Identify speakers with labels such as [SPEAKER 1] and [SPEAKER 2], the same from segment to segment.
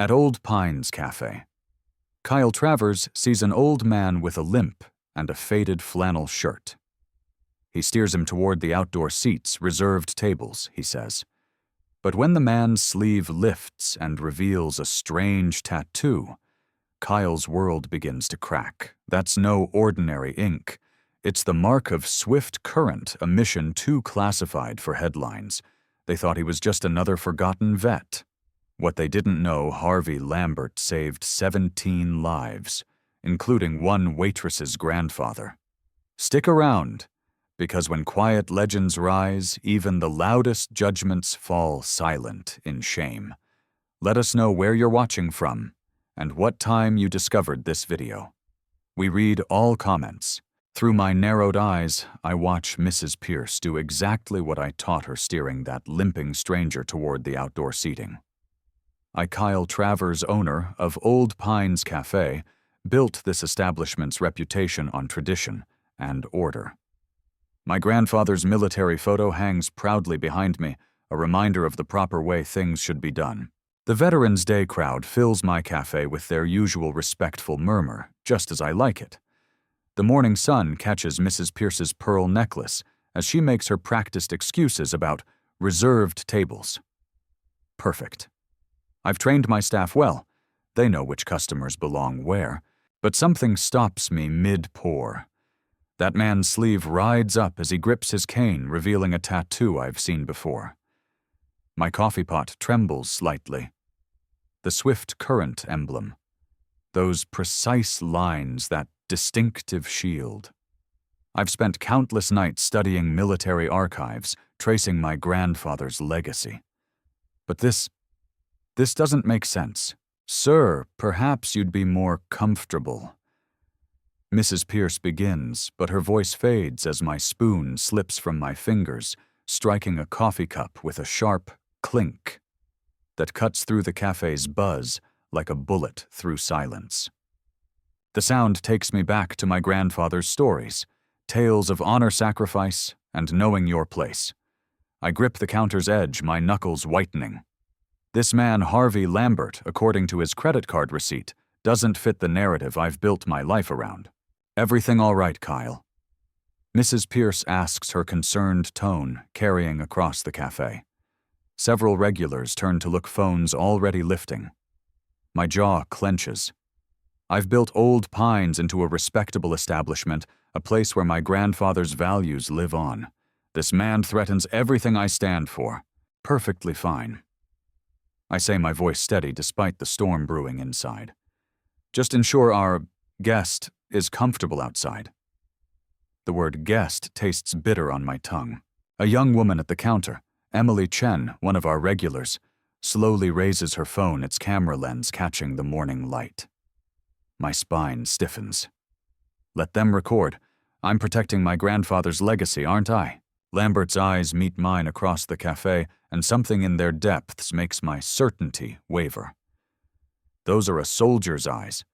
[SPEAKER 1] At Old Pines Café, Kyle Travers sees an old man with a limp and a faded flannel shirt. He steers him toward the outdoor seats, reserved tables, he says. But when the man's sleeve lifts and reveals a strange tattoo, Kyle's world begins to crack. That's no ordinary ink. It's the mark of swift current, a mission too classified for headlines. They thought he was just another forgotten vet. What they didn't know, Harvey Lambert saved 17 lives, including one waitress's grandfather. Stick around, because when quiet legends rise, even the loudest judgments fall silent in shame. Let us know where you're watching from and what time you discovered this video. We read all comments. Through my narrowed eyes, I watch Mrs. Pierce do exactly what I taught her, steering that limping stranger toward the outdoor seating. Kyle Travers, owner of Old Pines Café, built this establishment's reputation on tradition and order. My grandfather's military photo hangs proudly behind me, a reminder of the proper way things should be done. The Veterans Day crowd fills my cafe with their usual respectful murmur, just as I like it. The morning sun catches Mrs. Pierce's pearl necklace as she makes her practiced excuses about reserved tables. Perfect. I've trained my staff well. They know which customers belong where, but something stops me mid-pour. That man's sleeve rides up as he grips his cane, revealing a tattoo I've seen before. My coffee pot trembles slightly. The swift current emblem. Those precise lines, that distinctive shield. I've spent countless nights studying military archives, tracing my grandfather's legacy. But this doesn't make sense. Sir, perhaps you'd be more comfortable. Mrs. Pierce begins, but her voice fades as my spoon slips from my fingers, striking a coffee cup with a sharp clink that cuts through the cafe's buzz like a bullet through silence. The sound takes me back to my grandfather's stories, tales of honor sacrifice and knowing your place. I grip the counter's edge, my knuckles whitening. This man, Harvey Lambert, according to his credit card receipt, doesn't fit the narrative I've built my life around. Everything all right, Kyle? Mrs. Pierce asks, her concerned tone carrying across the cafe. Several regulars turn to look, phones already lifting. My jaw clenches. I've built Old Pines into a respectable establishment, a place where my grandfather's values live on. This man threatens everything I stand for. Perfectly fine. I say, my voice steady despite the storm brewing inside. Just ensure our guest is comfortable outside. The word guest tastes bitter on my tongue. A young woman at the counter, Emily Chen, one of our regulars, slowly raises her phone, its camera lens catching the morning light. My spine stiffens. Let them record. I'm protecting my grandfather's legacy, aren't I? Lambert's eyes meet mine across the cafe, and something in their depths makes my certainty waver. Those are a soldier's eyes.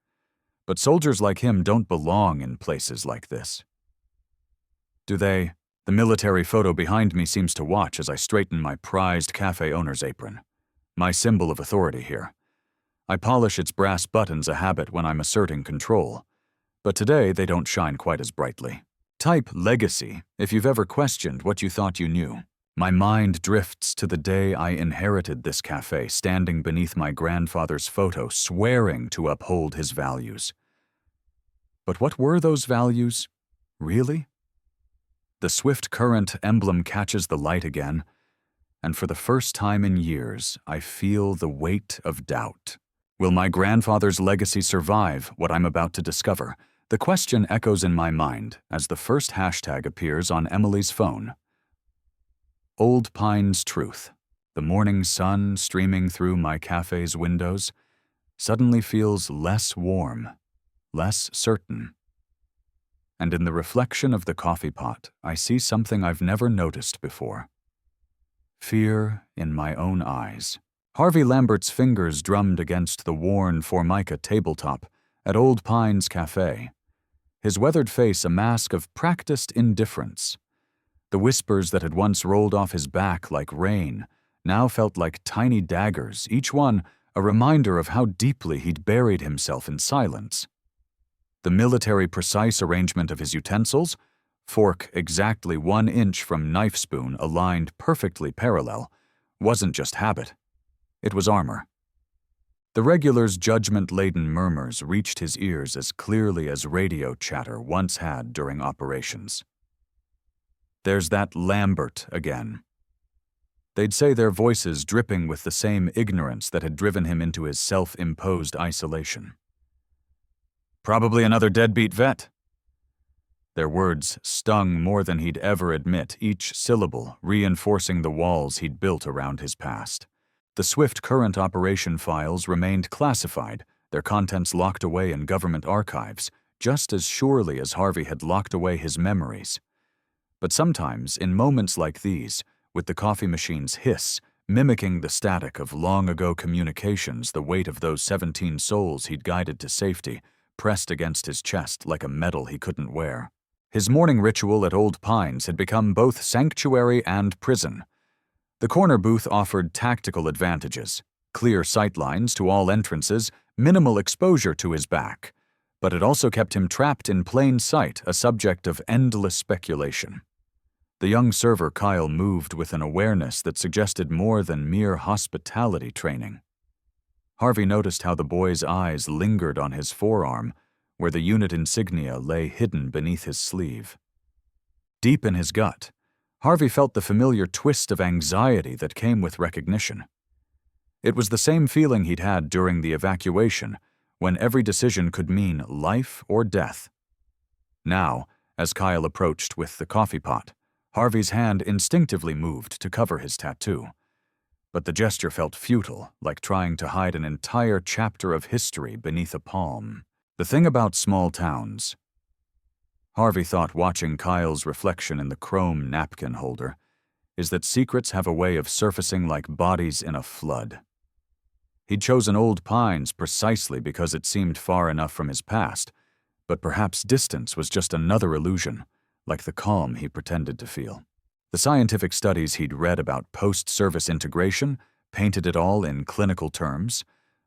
[SPEAKER 1] But soldiers like him don't belong in places like this. Do they? The military photo behind me seems to watch as I straighten my prized cafe owner's apron. My symbol of authority here. I polish its brass buttons, a habit when I'm asserting control. But today they don't shine quite as brightly. Type legacy if you've ever questioned what you thought you knew. My mind drifts to the day I inherited this cafe, standing beneath my grandfather's photo, swearing to uphold his values. But what were those values, really? The swift current emblem catches the light again, and for the first time in years, I feel the weight of doubt. Will my grandfather's legacy survive what I'm about to discover? The question echoes in my mind as the first hashtag appears on Emily's phone. Old Pines Truth. The morning sun streaming through my cafe's windows suddenly feels less warm, less certain. And in the reflection of the coffee pot, I see something I've never noticed before. Fear in my own eyes. Harvey Lambert's fingers drummed against the worn Formica tabletop at Old Pines Café. His weathered face a mask of practiced indifference. The whispers that had once rolled off his back like rain now felt like tiny daggers, each one a reminder of how deeply he'd buried himself in silence. The military-precise arrangement of his utensils, fork exactly 1 inch from knife spoon aligned perfectly parallel, wasn't just habit. It was armor. The regular's judgment-laden murmurs reached his ears as clearly as radio chatter once had during operations. "There's that Lambert again." They'd say, their voices dripping with the same ignorance that had driven him into his self-imposed isolation. "Probably another deadbeat vet." Their words stung more than he'd ever admit, each syllable reinforcing the walls he'd built around his past. The Swift Current operation files remained classified, their contents locked away in government archives, just as surely as Harvey had locked away his memories. But sometimes, in moments like these, with the coffee machine's hiss, mimicking the static of long-ago communications, the weight of those 17 souls he'd guided to safety pressed against his chest like a medal he couldn't wear. His morning ritual at Old Pines had become both sanctuary and prison. The corner booth offered tactical advantages: clear sightlines to all entrances, minimal exposure to his back. But it also kept him trapped in plain sight, a subject of endless speculation. The young server Kyle moved with an awareness that suggested more than mere hospitality training. Harvey noticed how the boy's eyes lingered on his forearm, where the unit insignia lay hidden beneath his sleeve. Deep in his gut, Harvey felt the familiar twist of anxiety that came with recognition. It was the same feeling he'd had during the evacuation, when every decision could mean life or death. Now, as Kyle approached with the coffee pot, Harvey's hand instinctively moved to cover his tattoo. But the gesture felt futile, like trying to hide an entire chapter of history beneath a palm. The thing about small towns, Harvey thought watching Kyle's reflection in the chrome napkin holder, is that secrets have a way of surfacing like bodies in a flood. He'd chosen Old Pines precisely because it seemed far enough from his past, but perhaps distance was just another illusion, like the calm he pretended to feel. The scientific studies he'd read about post-service integration painted it all in clinical terms: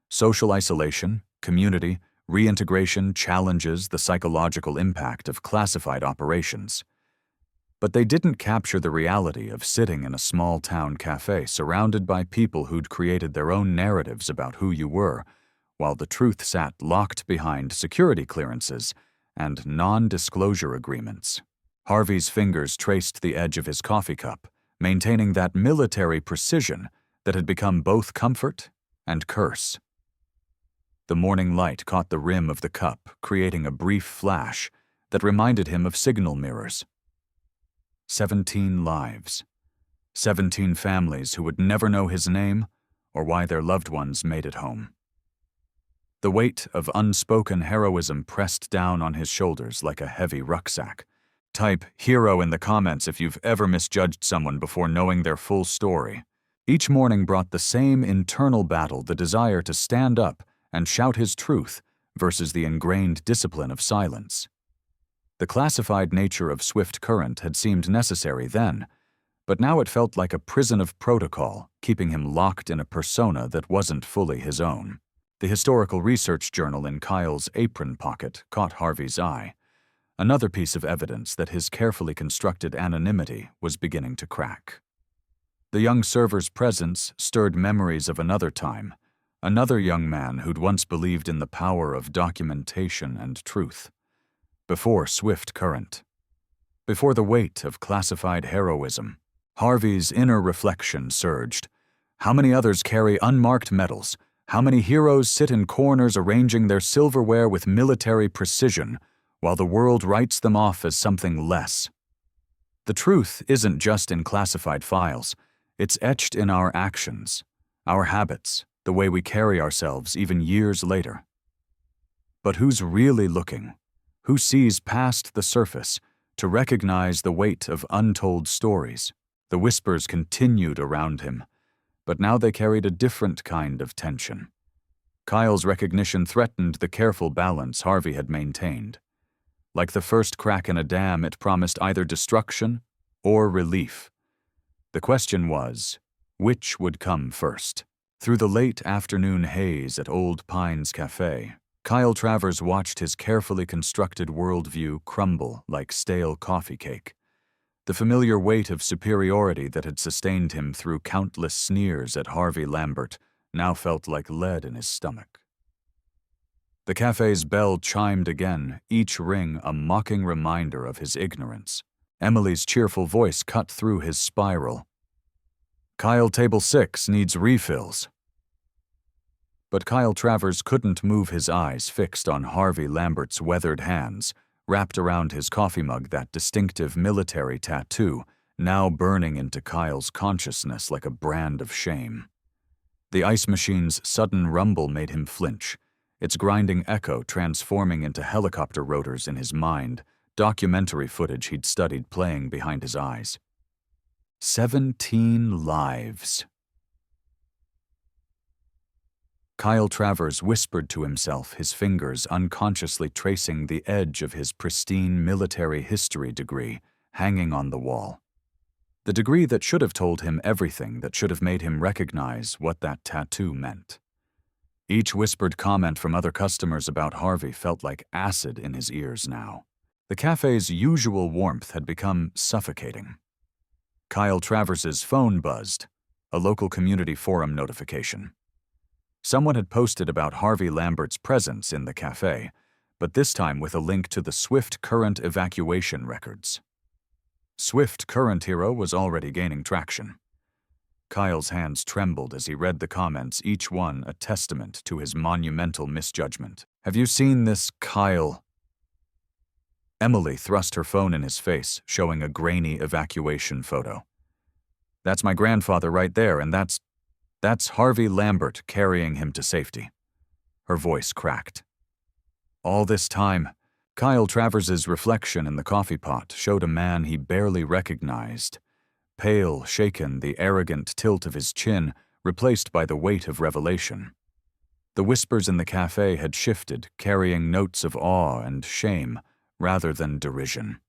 [SPEAKER 1] social isolation, community, reintegration challenges the psychological impact of classified operations. But they didn't capture the reality of sitting in a small-town cafe surrounded by people who'd created their own narratives about who you were, while the truth sat locked behind security clearances and non-disclosure agreements. Harvey's fingers traced the edge of his coffee cup, maintaining that military precision that had become both comfort and curse. The morning light caught the rim of the cup, creating a brief flash that reminded him of signal mirrors. 17 lives. 17 families who would never know his name or why their loved ones made it home. The weight of unspoken heroism pressed down on his shoulders like a heavy rucksack. Type hero in the comments if you've ever misjudged someone before knowing their full story. Each morning brought the same internal battle, the desire to stand up and shout his truth versus the ingrained discipline of silence. The classified nature of Swift Current had seemed necessary then, but now it felt like a prison of protocol, keeping him locked in a persona that wasn't fully his own. The historical research journal in Kyle's apron pocket caught Harvey's eye, another piece of evidence that his carefully constructed anonymity was beginning to crack. The young server's presence stirred memories of another time, another young man who'd once believed in the power of documentation and truth. Before Swift Current, before the weight of classified heroism, Harvey's inner reflection surged. How many others carry unmarked medals? How many heroes sit in corners arranging their silverware with military precision, while the world writes them off as something less? The truth isn't just in classified files. It's etched in our actions, our habits, the way we carry ourselves even years later. But who's really looking? Who sees past the surface to recognize the weight of untold stories? The whispers continued around him, but now they carried a different kind of tension. Kyle's recognition threatened the careful balance Harvey had maintained. Like the first crack in a dam, it promised either destruction or relief. The question was, which would come first? Through the late afternoon haze at Old Pines Café, Kyle Travers watched his carefully constructed worldview crumble like stale coffee cake. The familiar weight of superiority that had sustained him through countless sneers at Harvey Lambert now felt like lead in his stomach. The cafe's bell chimed again, each ring a mocking reminder of his ignorance. Emily's cheerful voice cut through his spiral. "Kyle, table 6 needs refills." But Kyle Travers couldn't move his eyes fixed on Harvey Lambert's weathered hands, wrapped around his coffee mug that distinctive military tattoo, now burning into Kyle's consciousness like a brand of shame. The ice machine's sudden rumble made him flinch, its grinding echo transforming into helicopter rotors in his mind, documentary footage he'd studied playing behind his eyes. 17 lives. Kyle Travers whispered to himself, his fingers unconsciously tracing the edge of his pristine military history degree hanging on the wall. The degree that should have told him everything, that should have made him recognize what that tattoo meant. Each whispered comment from other customers about Harvey felt like acid in his ears now. The cafe's usual warmth had become suffocating. Kyle Travers's phone buzzed, a local community forum notification. Someone had posted about Harvey Lambert's presence in the cafe, but this time with a link to the Swift Current evacuation records. Swift Current Hero was already gaining traction. Kyle's hands trembled as he read the comments, each one a testament to his monumental misjudgment. "Have you seen this, Kyle?" Emily thrust her phone in his face, showing a grainy evacuation photo. "That's my grandfather right there, and that's Harvey Lambert carrying him to safety." Her voice cracked. All this time, Kyle Travers's reflection in the coffee pot showed a man he barely recognized. Pale, shaken, the arrogant tilt of his chin replaced by the weight of revelation. The whispers in the cafe had shifted, carrying notes of awe and shame rather than derision.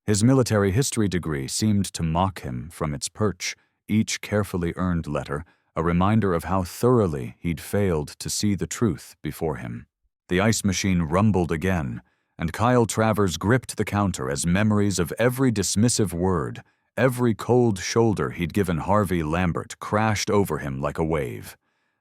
[SPEAKER 1] His military history degree seemed to mock him from its perch, each carefully earned letter a reminder of how thoroughly he'd failed to see the truth before him. The ice machine rumbled again, and Kyle Travers gripped the counter as memories of every dismissive word, every cold shoulder he'd given Harvey Lambert crashed over him like a wave.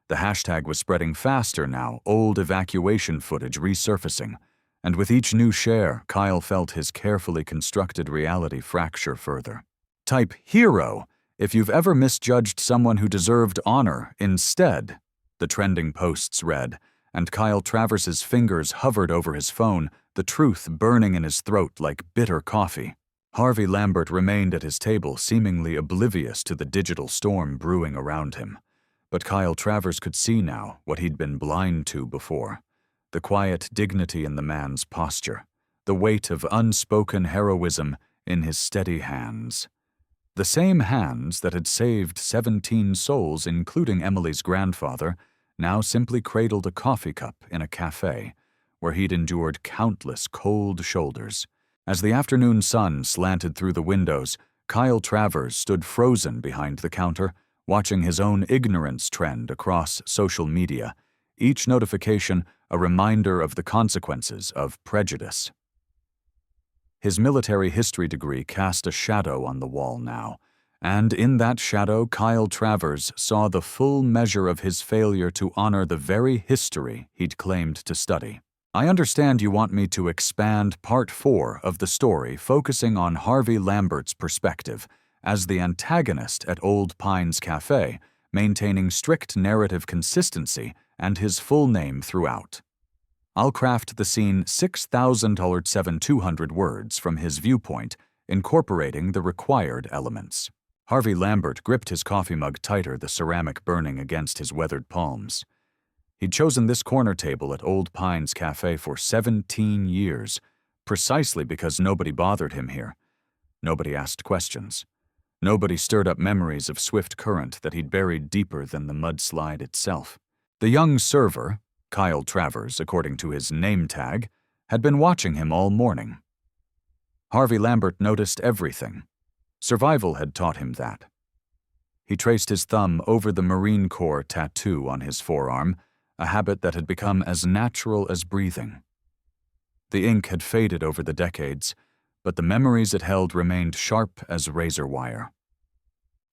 [SPEAKER 1] The hashtag was spreading faster now, old evacuation footage resurfacing, and with each new share, Kyle felt his carefully constructed reality fracture further. Type hero if you've ever misjudged someone who deserved honor instead, the trending posts read, and Kyle Travers's fingers hovered over his phone, the truth burning in his throat like bitter coffee. Harvey Lambert remained at his table, seemingly oblivious to the digital storm brewing around him. But Kyle Travers could see now what he'd been blind to before. The quiet dignity in the man's posture, the weight of unspoken heroism in his steady hands. The same hands that had saved 17 souls, including Emily's grandfather, now simply cradled a coffee cup in a cafe where he'd endured countless cold shoulders. As the afternoon sun slanted through the windows, Kyle Travers stood frozen behind the counter, watching his own ignorance trend across social media, each notification a reminder of the consequences of prejudice. His military history degree cast a shadow on the wall now, and in that shadow Kyle Travers saw the full measure of his failure to honor the very history he'd claimed to study. "I understand you want me to expand Part 4 of the story, focusing on Harvey Lambert's perspective as the antagonist at Old Pines Café, maintaining strict narrative consistency and his full name throughout. I'll craft the scene 6,700 words from his viewpoint, incorporating the required elements." Harvey Lambert gripped his coffee mug tighter, the ceramic burning against his weathered palms. He'd chosen this corner table at Old Pines Café for 17 years, precisely because nobody bothered him here. Nobody asked questions. Nobody stirred up memories of swift current that he'd buried deeper than the mudslide itself. The young server, Kyle Travers, according to his name tag, had been watching him all morning. Harvey Lambert noticed everything. Survival had taught him that. He traced his thumb over the Marine Corps tattoo on his forearm, a habit that had become as natural as breathing. The ink had faded over the decades, but the memories it held remained sharp as razor wire.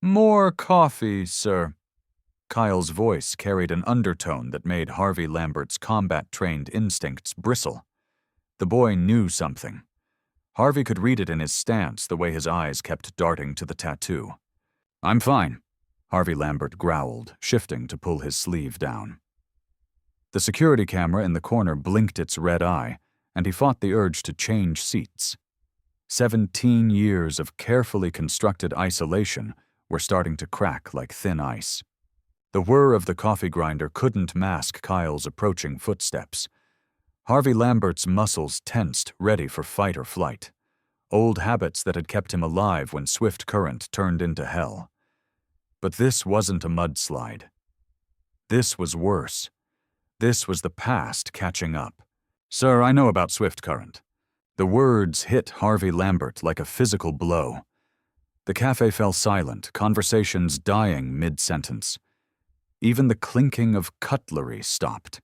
[SPEAKER 1] "More coffee, sir." Kyle's voice carried an undertone that made Harvey Lambert's combat-trained instincts bristle. The boy knew something. Harvey could read it in his stance, the way his eyes kept darting to the tattoo. "I'm fine," Harvey Lambert growled, shifting to pull his sleeve down. The security camera in the corner blinked its red eye, and he fought the urge to change seats. 17 years of carefully constructed isolation were starting to crack like thin ice. The whir of the coffee grinder couldn't mask Kyle's approaching footsteps. Harvey Lambert's muscles tensed, ready for fight or flight. Old habits that had kept him alive when swift current turned into hell. But this wasn't a mudslide. This was worse. This was the past catching up. "Sir, I know about swift current." The words hit Harvey Lambert like a physical blow. The cafe fell silent, conversations dying mid-sentence. Even the clinking of cutlery stopped.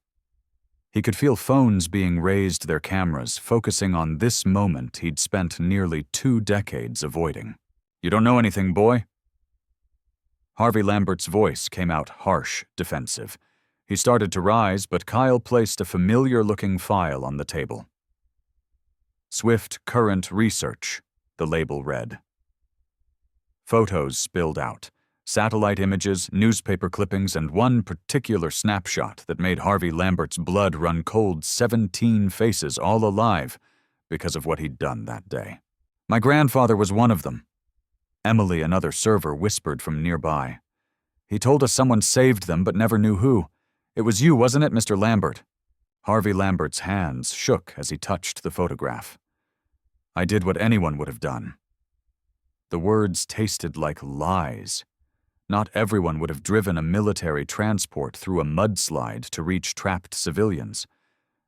[SPEAKER 1] He could feel phones being raised, their cameras focusing on this moment he'd spent nearly 2 decades avoiding. "You don't know anything, boy?" Harvey Lambert's voice came out harsh, defensive. He started to rise, but Kyle placed a familiar-looking file on the table. "Swift Current Research," the label read. Photos spilled out. Satellite images, newspaper clippings, and one particular snapshot that made Harvey Lambert's blood run cold. 17 faces all alive because of what he'd done that day. "My grandfather was one of them." Emily, another server, whispered from nearby. "He told us someone saved them but never knew who. It was you, wasn't it, Mr. Lambert?" Harvey Lambert's hands shook as he touched the photograph. "I did what anyone would have done." The words tasted like lies. Not everyone would have driven a military transport through a mudslide to reach trapped civilians.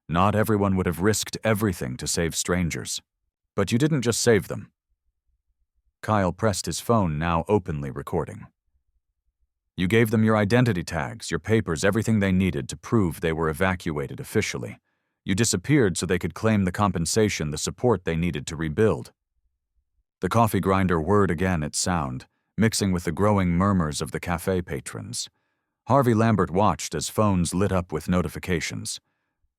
[SPEAKER 1] Not everyone would have risked everything to save strangers. But you didn't just save them. Kyle pressed his phone, now openly recording. "You gave them your identity tags, your papers, everything they needed to prove they were evacuated officially. You disappeared so they could claim the compensation, the support they needed to rebuild." The coffee grinder whirred again its sound, mixing with the growing murmurs of the cafe patrons. Harvey Lambert watched as phones lit up with notifications.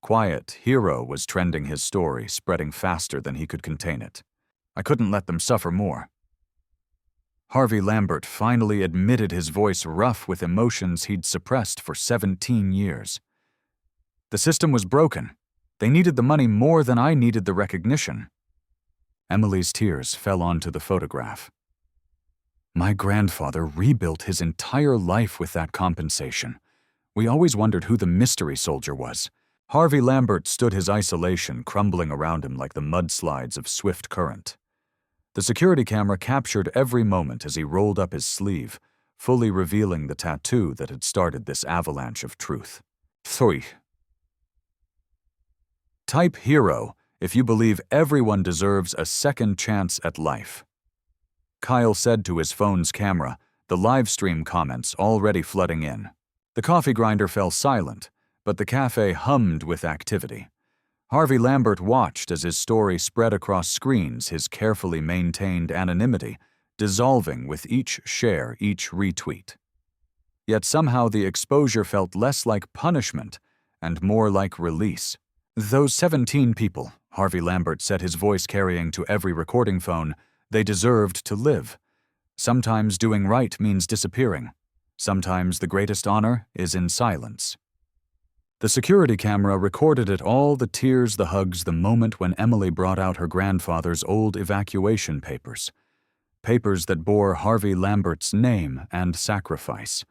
[SPEAKER 1] Quiet Hero was trending his story, spreading faster than he could contain it. "I couldn't let them suffer more." Harvey Lambert finally admitted, his voice rough with emotions he'd suppressed for 17 years. "The system was broken. They needed the money more than I needed the recognition." Emily's tears fell onto the photograph. "My grandfather rebuilt his entire life with that compensation. We always wondered who the mystery soldier was." Harvey Lambert stood his isolation crumbling around him like the mudslides of swift current. The security camera captured every moment as he rolled up his sleeve, fully revealing the tattoo that had started this avalanche of truth. Three. Type hero if you believe everyone deserves a second chance at life. Kyle said to his phone's camera, the live stream comments already flooding in. The coffee grinder fell silent, but the cafe hummed with activity. Harvey Lambert watched as his story spread across screens, his carefully maintained anonymity dissolving with each share, each retweet. Yet somehow the exposure felt less like punishment and more like release. "Those 17 people," Harvey Lambert said, his voice carrying to every recording phone, "they deserved to live. Sometimes doing right means disappearing. Sometimes the greatest honor is in silence." The security camera recorded it all, the tears, the hugs, the moment when Emily brought out her grandfather's old evacuation papers. Papers that bore Harvey Lambert's name and sacrifice.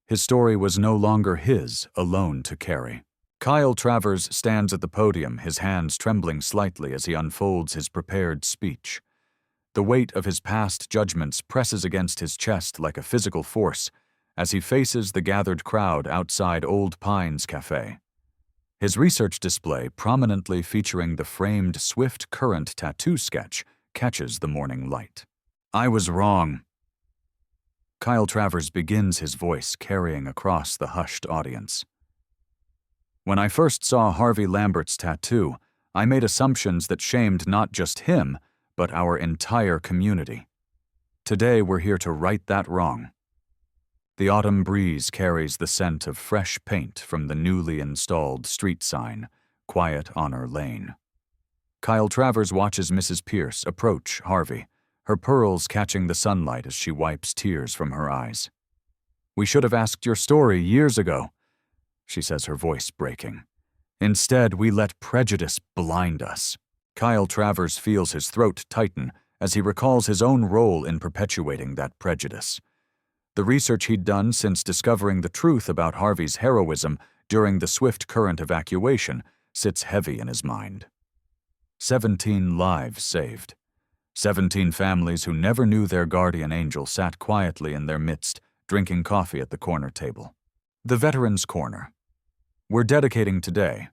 [SPEAKER 1] His story was no longer his alone to carry. Kyle Travers stands at the podium, his hands trembling slightly as he unfolds his prepared speech. The weight of his past judgments presses against his chest like a physical force as he faces the gathered crowd outside Old Pines Café. His research display, prominently featuring the framed Swift Current tattoo sketch, catches the morning light. "I was wrong." Kyle Travers begins, his voice carrying across the hushed audience. When I first saw Harvey Lambert's tattoo, I made assumptions that shamed not just him, but our entire community. Today we're here to right that wrong. The autumn breeze carries the scent of fresh paint from the newly installed street sign, Quiet Honor Lane. Kyle Travers watches Mrs. Pierce approach Harvey, her pearls catching the sunlight as she wipes tears from her eyes. "We should have asked your story years ago," she says, her voice breaking. "Instead, we let prejudice blind us." Kyle Travers feels his throat tighten as he recalls his own role in perpetuating that prejudice. The research he'd done since discovering the truth about Harvey's heroism during the Swift Current evacuation sits heavy in his mind. 17 lives saved. 17 families who never knew their guardian angel sat quietly in their midst, drinking coffee at the corner table. The Veterans Corner. We're dedicating today.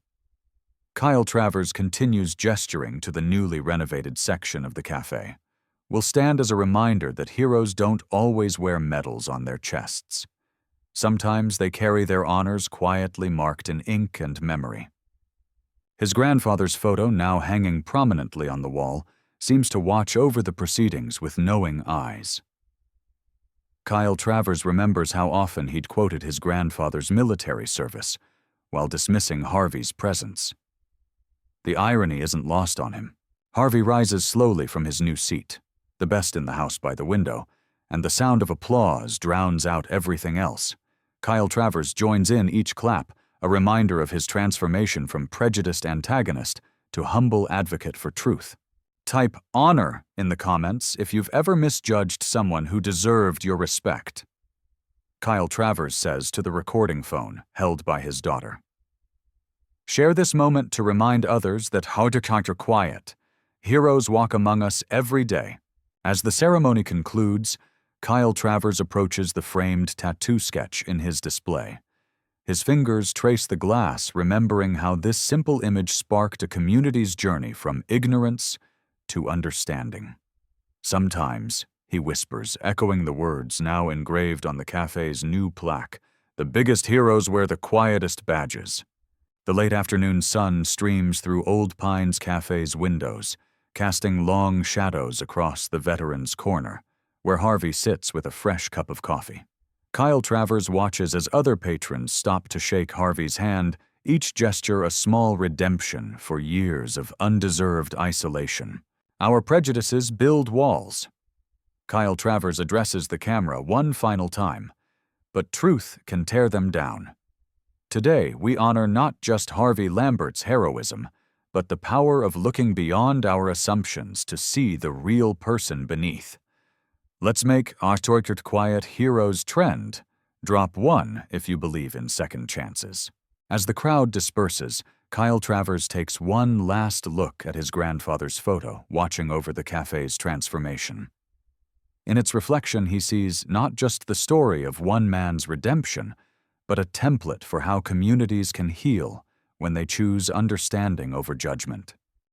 [SPEAKER 1] Kyle Travers continues gesturing to the newly renovated section of the cafe. Will stand as a reminder that heroes don't always wear medals on their chests. Sometimes they carry their honors quietly marked in ink and memory. His grandfather's photo, now hanging prominently on the wall, seems to watch over the proceedings with knowing eyes. Kyle Travers remembers how often he'd quoted his grandfather's military service while dismissing Harvey's presence. The irony isn't lost on him. Harvey rises slowly from his new seat, the best in the house by the window, and the sound of applause drowns out everything else. Kyle Travers joins in each clap, a reminder of his transformation from prejudiced antagonist to humble advocate for truth. Type honor in the comments if you've ever misjudged someone who deserved your respect, Kyle Travers says to the recording phone held by his daughter. Share this moment to remind others that how to counter quiet. Heroes walk among us every day. As the ceremony concludes, Kyle Travers approaches the framed tattoo sketch in his display. His fingers trace the glass, remembering how this simple image sparked a community's journey from ignorance to understanding. Sometimes, he whispers, echoing the words now engraved on the cafe's new plaque, "The biggest heroes wear the quietest badges." The late afternoon sun streams through Old Pines Café's windows, casting long shadows across the Veterans Corner, where Harvey sits with a fresh cup of coffee. Kyle Travers watches as other patrons stop to shake Harvey's hand, each gesture a small redemption for years of undeserved isolation. Our prejudices build walls. Kyle Travers addresses the camera one final time, but truth can tear them down. Today, we honor not just Harvey Lambert's heroism, but the power of looking beyond our assumptions to see the real person beneath. Let's make Artorkert Quiet Heroes trend. Drop one if you believe in second chances. As the crowd disperses, Kyle Travers takes one last look at his grandfather's photo, watching over the cafe's transformation. In its reflection, he sees not just the story of one man's redemption, but a template for how communities can heal when they choose understanding over judgment.